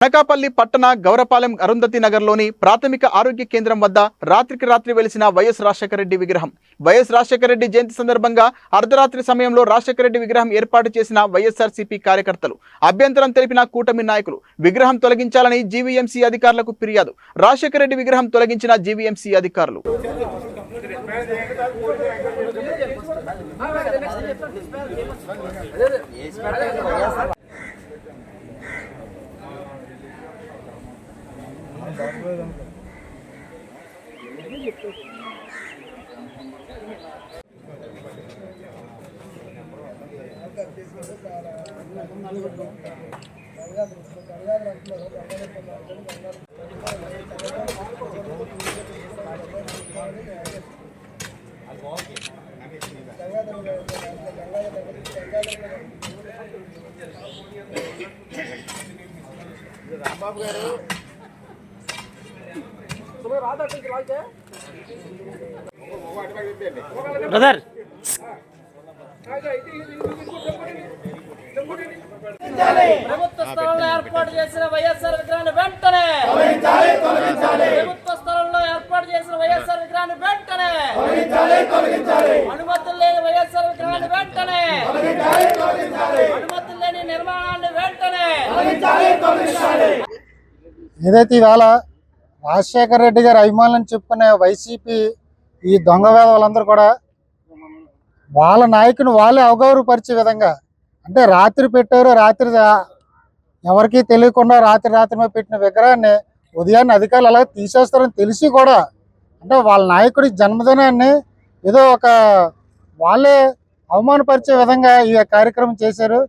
అనకాపల్లి పట్టణ గౌరపాలెం అరుంధతి నగర్లోని ప్రాథమిక ఆరోగ్య కేంద్రం వద్ద రాత్రికి రాత్రి వెలిసిన వైఎస్ రాజశేఖర రెడ్డి విగ్రహం. వైఎస్ రాజశేఖర రెడ్డి జయంతి సందర్భంగా అర్ధరాత్రి సమయంలో రాజశేఖర రెడ్డి విగ్రహం ఏర్పాటు చేసిన వైఎస్ఆర్సీపీ కార్యకర్తలు, అభ్యంతరం తెలిపిన కూటమి నాయకులు విగ్రహం తొలగించాలని జీవీఎంసీ అధికారులకు ఫిర్యాదు. రాజశేఖర రెడ్డి విగ్రహం తొలగించిన జీవీఎంసీ అధికారులు. రాంబాబు గారు బ్రదర్ ప్రభుత్వ స్థలంలో ఏర్పాటు చేసిన వైఎస్ఆర్ విగ్రహాన్ని వెంటనే ప్రభుత్వ స్థలంలో ఏర్పాటు చేసిన వైఎస్ఆర్ విగ్రహాన్ని వెంటనే అనుమతులు లేని వైఎస్ఆర్ విగ్రహాన్ని వెంటనే అనుమతులు లేని నిర్మాణాన్ని వెంటనే. ఏదైతే ఇవాళ రాజశేఖర రెడ్డి గారి అభిమానులను చెప్పుకునే వైసీపీ ఈ దొంగ వేదవాళ్ళందరూ కూడా వాళ్ళ నాయకుని వాళ్ళే అవగౌరవపరిచే విధంగా, అంటే రాత్రి పెట్టారు, రాత్రి ఎవరికీ తెలియకుండా రాత్రి మీద పెట్టిన విగ్రహాన్ని ఉదయాన్నే అధికారులు అలా తీసేస్తారని తెలిసి కూడా, అంటే వాళ్ళ నాయకుడి జన్మదినాన్ని ఏదో ఒక వాళ్ళే అవమానపరిచే విధంగా ఈ కార్యక్రమం చేశారు.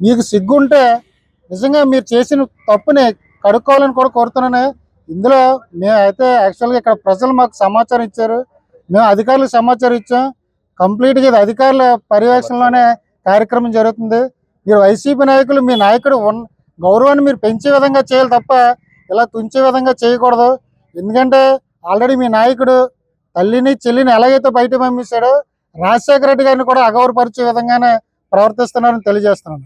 మీకు సిగ్గుంటే నిజంగా మీరు చేసిన తప్పుని కడుక్కోవాలని కూడా కోరుతున్నాను. ఇందులో మేమైతే యాక్చువల్గా ఇక్కడ ప్రజలు మాకు సమాచారం ఇచ్చారు, మేము అధికారులకు సమాచారం ఇచ్చాం. కంప్లీట్గా ఇది అధికారుల పర్యవేక్షణలోనే కార్యక్రమం జరుగుతుంది. మీరు వైసీపీ నాయకులు మీ నాయకుడు గౌరవాన్ని మీరు పెంచే విధంగా చేయాలి తప్ప ఇలా తుంచే విధంగా చేయకూడదు. ఎందుకంటే ఆల్రెడీ మీ నాయకుడు తల్లిని చెల్లిని ఎలాగైతే బయట పంపించాడో రాజశేఖర రెడ్డి గారిని కూడా అగౌరవపరిచే విధంగానే ప్రవర్తిస్తున్నారని తెలియజేస్తున్నాను.